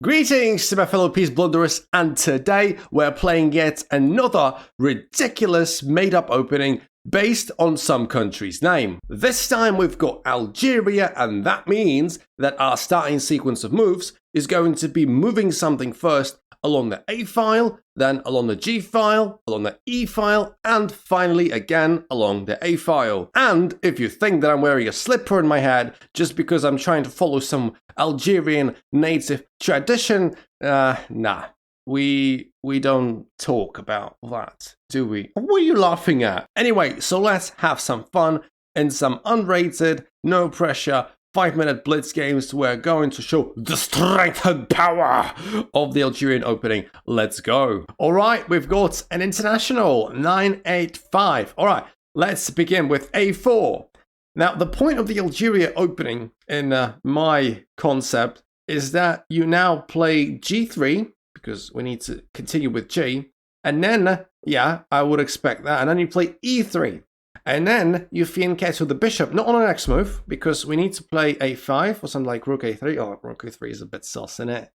Greetings to my fellow peace blunderers, and today we're playing yet another ridiculous made-up opening based on some country's name. This time we've got Algeria, and that means that our starting sequence of moves is going to be moving something first along the A file, then along the G file, along the E file, and finally again along the A file. And if you think that I'm wearing a slipper in my head just because I'm trying to follow some Algerian native tradition, nah. We don't talk about that, do we? What are you laughing at? Anyway, so let's have some fun in some unrated, no pressure, 5-minute blitz games. We're going to show the strength and power of the Algerian opening. Let's go. All right, we've got an international 985. All right, let's begin with A4. Now, the point of the Algeria opening in my concept is that you now play G3, because we need to continue with G, and then, yeah, I would expect that, and then you play E3. And then you fianchetto the bishop, not on the next move, because we need to play A5 or something like Rook A3. Oh, Rook A3 is a bit sus, isn't it?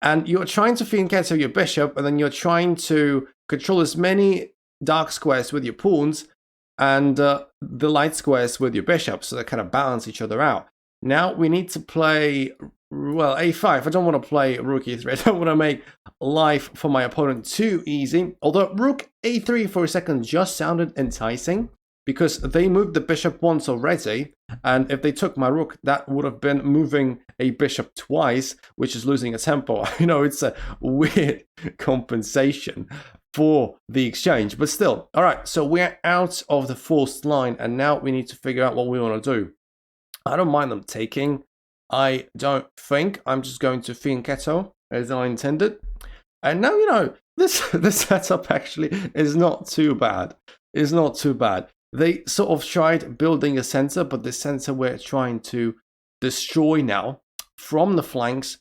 And you're trying to fianchetto your bishop, and then you're trying to control as many dark squares with your pawns and the light squares with your bishop, so they kind of balance each other out. Now we need to play, well, A5. I don't want to play Rook E3. I don't want to make life for my opponent too easy. Although Rook A3 for a second just sounded enticing, because they moved the bishop once already, and if they took my rook, that would have been moving a bishop twice, which is losing a tempo. I know it's a weird compensation for the exchange, but still. All right, so we're out of the forced line, and now we need to figure out what we want to do. I don't mind them taking. I don't think. I'm just going to fianchetto as I intended. And now, you know, this setup actually is not too bad. It's not too bad. They sort of tried building a center, but the center we're trying to destroy now from the flanks.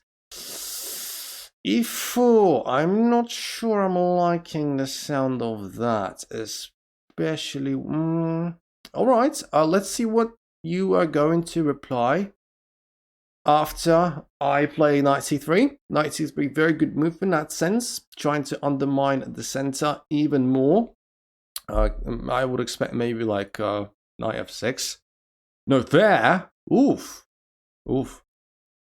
E4, I'm not sure I'm liking the sound of that, especially... All right, let's see what you are going to reply after I play Knight C3. Knight C3, very good move in that sense, trying to undermine the center even more. I would expect maybe like Knight F6. No, there. Oof.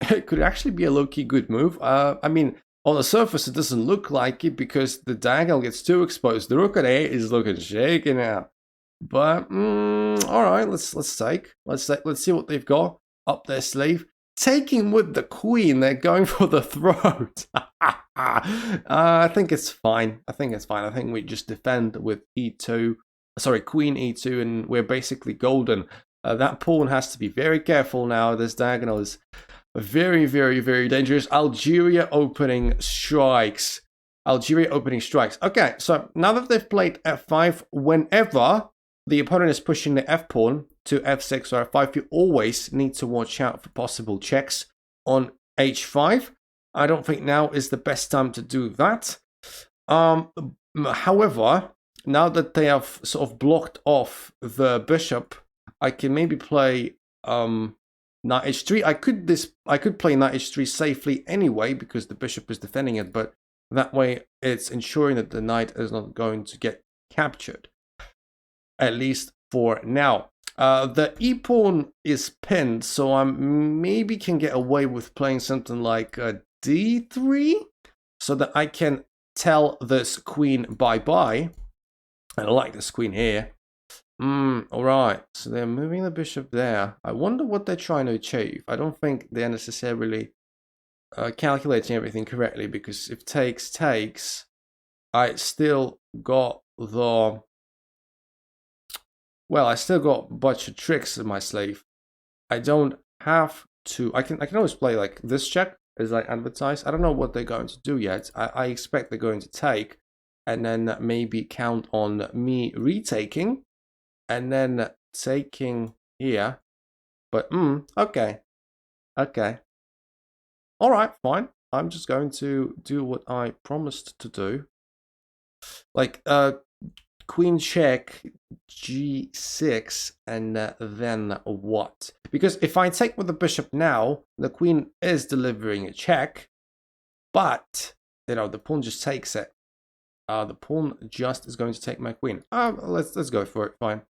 It could actually be a low-key good move. I mean, on the surface, it doesn't look like it because the diagonal gets too exposed. The rook at A is looking shaky now. But all right, let's take. Let's see what they've got up their sleeve. Taking with the queen, they're going for the throat. I think it's fine. I think we just defend with E2. Sorry, Queen E2, and we're basically golden. That pawn has to be very careful now. This diagonal is very, very, very dangerous. Algeria opening strikes. Okay, so now that they've played F5, whenever the opponent is pushing the F pawn to F6 or F5, you always need to watch out for possible checks on H5. I don't think now is the best time to do that. However, now that they have sort of blocked off the bishop, I can maybe play Knight H3. I could play Knight H3 safely anyway because the bishop is defending it, but that way it's ensuring that the knight is not going to get captured, at least for now. The e-pawn is pinned, so I maybe can get away with playing something like D3, so that I can tell this queen bye-bye. And I like this queen here. Alright, so they're moving the bishop there. I wonder what they're trying to achieve. I don't think they're necessarily calculating everything correctly, because if takes, I still got the... Well, I still got a bunch of tricks in my sleeve. I don't have to... I can always play like this check, as I advertise. I don't know what they're going to do yet. I expect they're going to take, and then maybe count on me retaking, and then taking here. But, okay. Alright, fine. I'm just going to do what I promised to do. Like, queen check, g6, and then what? Because if I take with the bishop now, the queen is delivering a check, But, you know, the pawn just takes it. The pawn just is going to take my queen. Let's go for it, fine.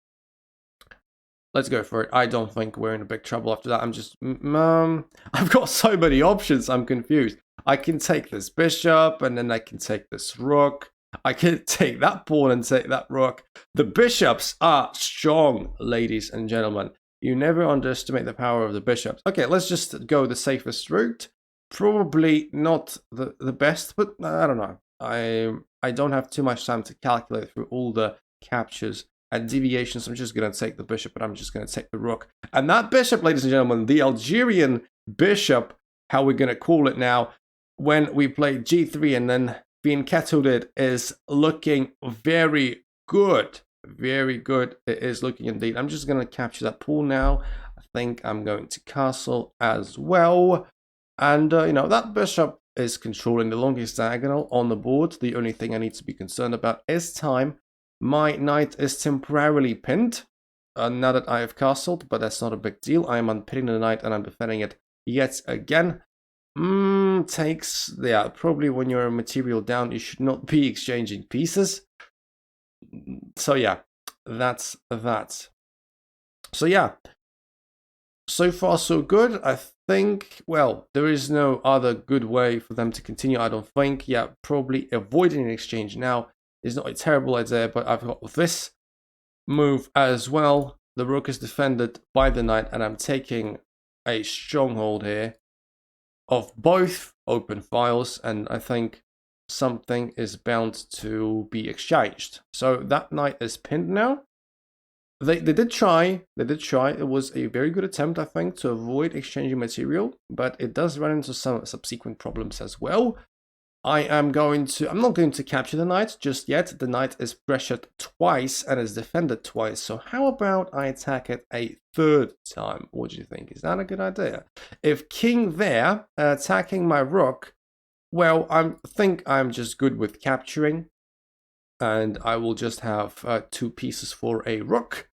Let's go for it. I don't think we're in a big trouble after that. I'm just... I've got so many options, I'm confused. I can take this bishop, and then I can take this rook. I can take that pawn and take that rook. The bishops are strong, ladies and gentlemen. You never underestimate the power of the bishops. Okay, let's just go the safest route. Probably not the best, but I don't know. I don't have too much time to calculate through all the captures and deviations. I'm just going to take the bishop, but I'm just going to take the rook. And that bishop, ladies and gentlemen, the Algerian bishop, how we're going to call it now, when we play g3 and then fianchettoed it, is looking very good. Very good. It is looking indeed. I'm just going to capture that pawn now. I think I'm going to castle as well. And, you know, that bishop is controlling the longest diagonal on the board. The only thing I need to be concerned about is time. My knight is temporarily pinned now that I have castled, but that's not a big deal. I am unpinning the knight and I'm defending it yet again. Takes, yeah, probably when you're material down, you should not be exchanging pieces. So yeah, that's that. So yeah, so far so good. I think, well, there is no other good way for them to continue, I don't think. Yeah, probably avoiding an exchange now is not a terrible idea, but I've got this move as well. The rook is defended by the knight, and I'm taking a stronghold here of both open files, and I think something is bound to be exchanged. So that knight is pinned now. They did try. It was a very good attempt, I think, to avoid exchanging material, but it does run into some subsequent problems as well. I'm not going to capture the knight just yet. The knight is pressured twice and is defended twice. So how about I attack it a third time? What do you think? Is that a good idea? If king there, attacking my rook, well, I think I'm just good with capturing. And I will just have 2 pieces for a rook.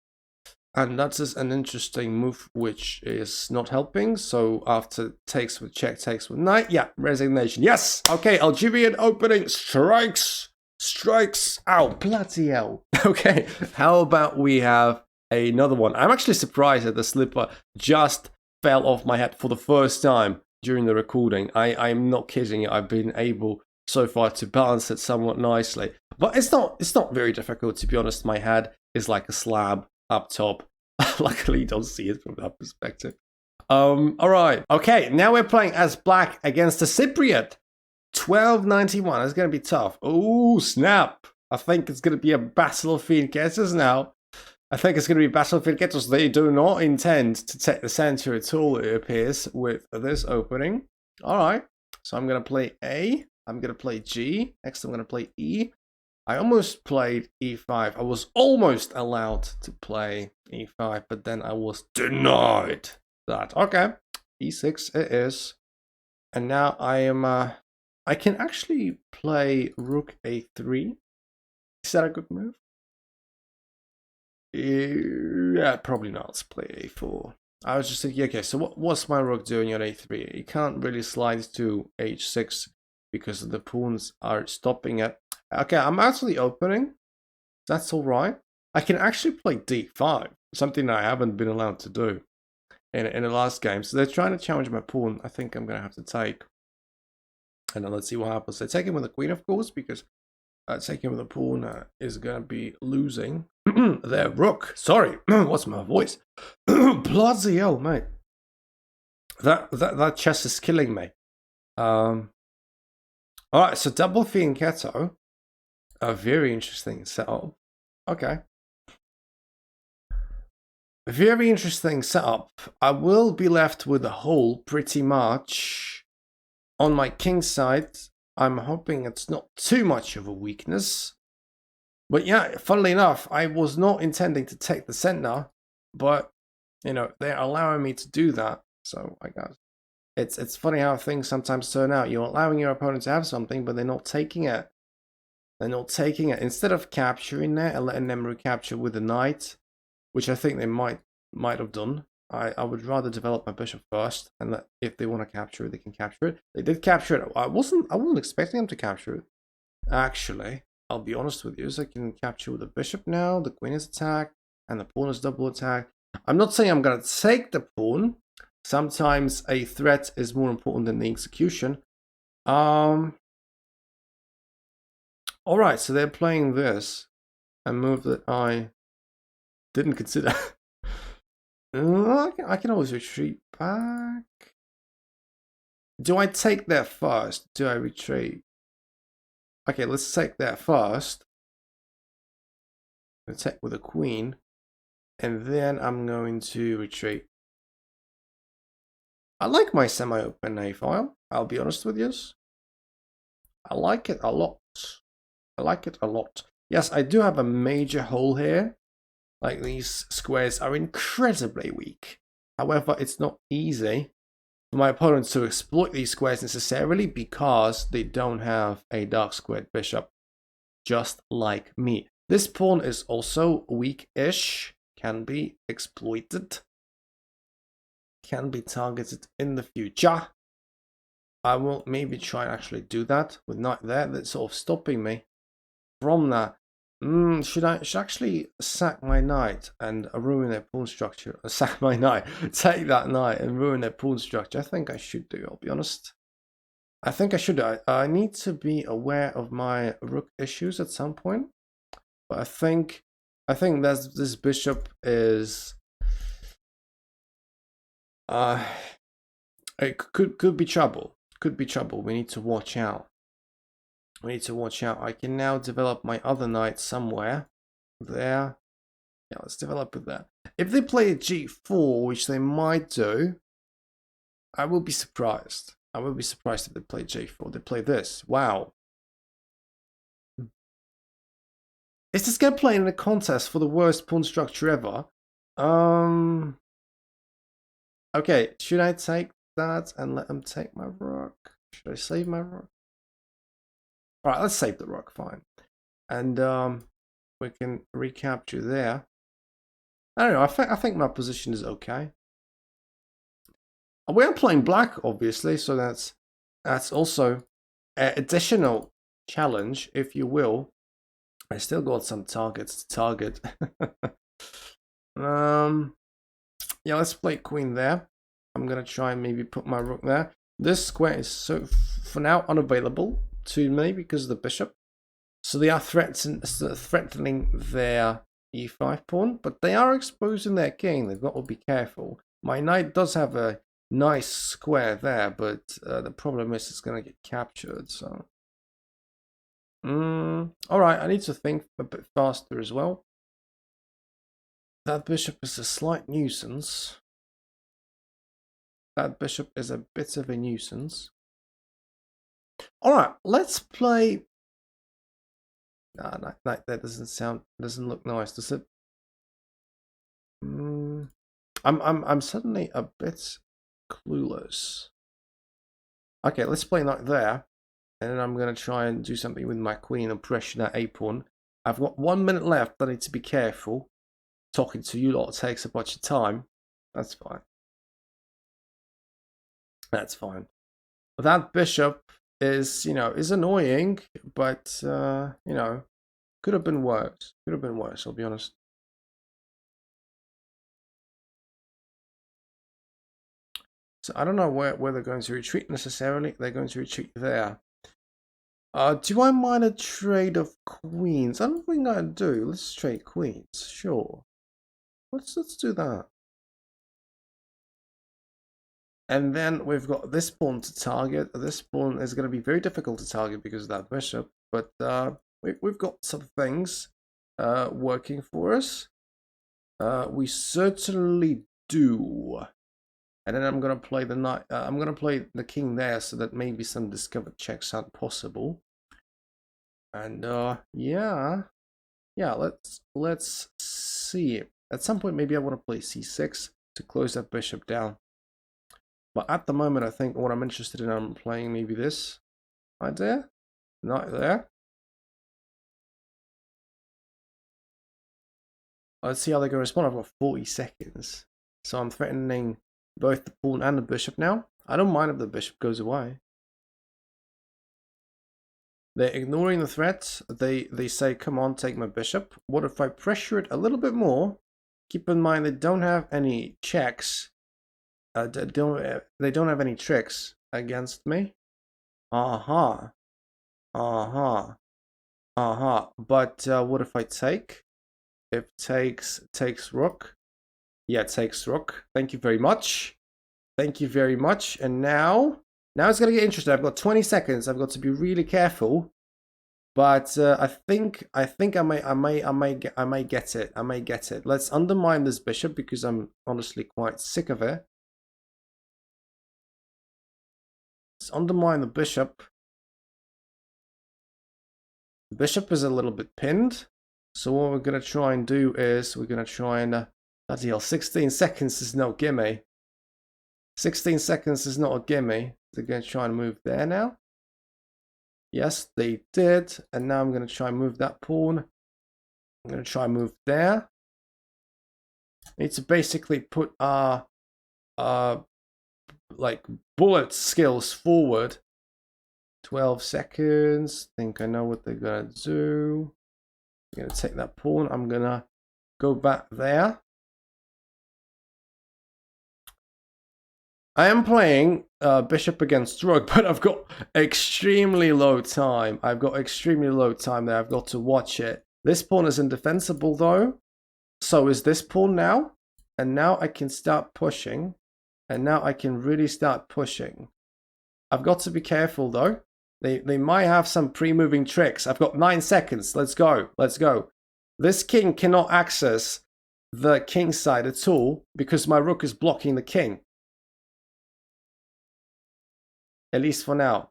And that's just an interesting move, which is not helping. So after takes with check, takes with knight. Yeah, resignation. Yes. Okay, Algerian opening strikes. Ow, bloody hell. Okay, how about we have another one? I'm actually surprised that the slipper just fell off my head for the first time during the recording. I'm not kidding you. I've been able so far to balance it somewhat nicely. But it's not very difficult, to be honest. My head is like a slab up top. Luckily, you don't see it from that perspective. All right. Okay, now we're playing as black against a Cypriot. 1291. It's going to be tough. Oh, snap. I think it's going to be a battle of fianchettos now. I think it's going to be battle of fianchettos. They do not intend to take the center at all, it appears, with this opening. All right. So I'm going to play A. I'm going to play G. Next, I'm going to play E. I almost played E5. I was almost allowed to play E5, but then I was denied that. Okay, E6 it is. And now I can actually play Rook A3. Is that a good move? Yeah, probably not. Let's play A4. I was just thinking, okay, so what's my Rook doing on A3? He can't really slide to H6 because the pawns are stopping it. Okay, I'm actually opening. That's all right. I can actually play D5, something that I haven't been allowed to do in the last game. So they're trying to challenge my pawn. I think I'm going to have to take. And then let's see what happens. They're taking with the queen, of course, because taking with the pawn is going to be losing their rook. Sorry, what's my voice? Bloody hell, mate. That chess is killing me. All right, so double fianchetto. A very interesting setup. Okay. Very interesting setup. I will be left with a hole pretty much on my king side. I'm hoping it's not too much of a weakness. But yeah, funnily enough, I was not intending to take the center, but you know, they're allowing me to do that. So I guess it's funny how things sometimes turn out. You're allowing your opponent to have something, but they're not taking it. They're not taking it. Instead of capturing it and letting them recapture with the knight, which I think they might have done, I would rather develop my bishop first, and let, if they want to capture it, they can capture it. They did capture it. I wasn't expecting them to capture it. Actually, I'll be honest with you. So I can capture with the bishop now. The queen is attacked, and the pawn is double attacked. I'm not saying I'm gonna take the pawn. Sometimes a threat is more important than the execution. All right, so they're playing this, a move that I didn't consider. I can always retreat back. Do I take that first? Do I retreat? Okay, let's take that first. Attack with a queen. And then I'm going to retreat. I like my semi-open A file. I'll be honest with you. I like it a lot. I like it a lot. Yes, I do have a major hole here. Like, these squares are incredibly weak. However, it's not easy for my opponents to exploit these squares necessarily because they don't have a dark squared bishop, just like me. This pawn is also weak-ish, can be exploited, can be targeted in the future. I will maybe try and actually do that with knight there. That's sort of stopping me from that. Should I actually sack my knight and ruin their pawn structure? Sack my knight, take that knight and ruin their pawn structure. I think I should do, I'll be honest. I think I should. I need to be aware of my rook issues at some point. But I think that this bishop is it could be trouble. Could be trouble. We need to watch out. We need to watch out. I can now develop my other knight somewhere. There. Yeah, let's develop it there. If they play a g4, which they might do, I will be surprised. I will be surprised if they play g4. They play this. Wow. Is this guy playing in a contest for the worst pawn structure ever? Okay, should I take that and let them take my rook? Should I save my rook? Alright, let's save the rook, fine. And we can recapture there. I don't know, I think my position is okay. We are playing black, obviously, so that's also an additional challenge, if you will. I still got some targets to target. Yeah, let's play queen there. I'm gonna try and maybe put my rook there. This square is so for now unavailable to me because of the bishop. So they are threatening their e5 pawn, but they are exposing their king. They've got to be careful. My knight does have a nice square there, but the problem is it's gonna get captured. So, all right, I need to think a bit faster as well. That bishop is a slight nuisance. That bishop is a bit of a nuisance. All right, let's play. Nah, that doesn't look nice, does it? I'm suddenly a bit clueless. Okay, let's play knight there, and then I'm gonna try and do something with my queen and pressure that a pawn. I've got 1 minute left. I need to be careful. Talking to you lot takes a bunch of time. That's fine. That's fine. That bishop is, is annoying, but, could have been worse. Could have been worse, I'll be honest. So I don't know where they're going to retreat necessarily. They're going to retreat there. Do I mind a trade of queens? I don't think I do. Let's trade queens, sure. Let's do that. And then we've got this pawn to target. This pawn is going to be very difficult to target because of that bishop. But we've got some things working for us. We certainly do. And then I'm going to play the knight. I'm going to play the king there so that maybe some discovered checks aren't possible. And yeah, let's see. At some point, maybe I want to play c6 to close that bishop down. But at the moment, I think what I'm interested in, I'm playing maybe this idea. Knight there. Let's see how they're going to respond. I've got 40 seconds. So I'm threatening both the pawn and the bishop now. I don't mind if the bishop goes away. They're ignoring the threat. They say, come on, take my bishop. What if I pressure it a little bit more? Keep in mind they don't have any checks. They don't have any tricks against me. But what if I take? If takes rook. Yeah, takes rook. Thank you very much. Thank you very much. And now it's gonna get interesting. I've got 20 seconds. I've got to be really careful. But I think I may get it. I may get it. Let's undermine this bishop because I'm honestly quite sick of it. Let's undermine the bishop. The bishop is a little bit pinned. So what we're gonna try and do is we're gonna try and bloody hell, 16 seconds is no gimme. 16 seconds is not a gimme. They're gonna try and move there now. Yes, they did. And now I'm gonna try and move that pawn. I'm gonna try and move there. Need to basically put our like bullet skills forward. 12 seconds. Think I know what they're gonna do. I'm gonna take that pawn. I'm gonna go back there. I am playing bishop against rook, but I've got extremely low time. I've got extremely low time there. I've got to watch it. This pawn is indefensible though. So is this pawn now. And now I can start pushing. And now I can really start pushing. I've got to be careful though. They might have some pre-moving tricks. I've got 9 seconds. Let's go. Let's go. This king cannot access the king side at all because my rook is blocking the king. At least for now.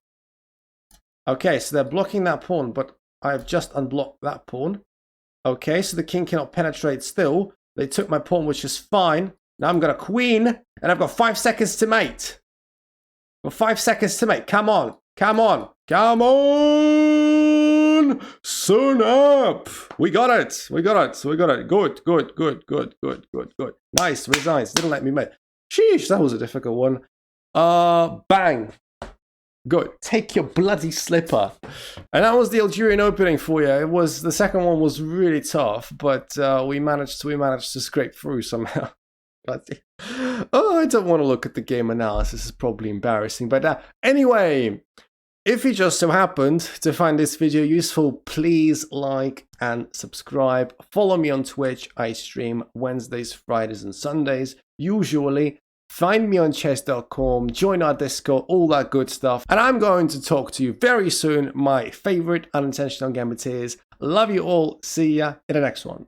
Okay, so they're blocking that pawn, but I've just unblocked that pawn. Okay, so the king cannot penetrate still. They took my pawn, which is fine. Now I'm going to queen, and I've got 5 seconds to mate. Well, 5 seconds to mate. Come on. Come on. Come on. Soon up. We got it. We got it. We got it. Good, good, good, good, good, good, good. Nice. Resigns. Didn't let me mate. Sheesh, that was a difficult one. Bang. Good. Take your bloody slipper. And that was the Algerian opening for you. It was the second one was really tough, but we managed to scrape through somehow. Oh, I don't want to look at the game analysis. It's probably embarrassing. But anyway, if you just so happened to find this video useful, please like and subscribe. Follow me on Twitch. I stream Wednesdays, Fridays, and Sundays, usually. Find me on chess.com, join our Discord, all that good stuff. And I'm going to talk to you very soon, my favorite unintentional gambiters. Love you all. See ya in the next one.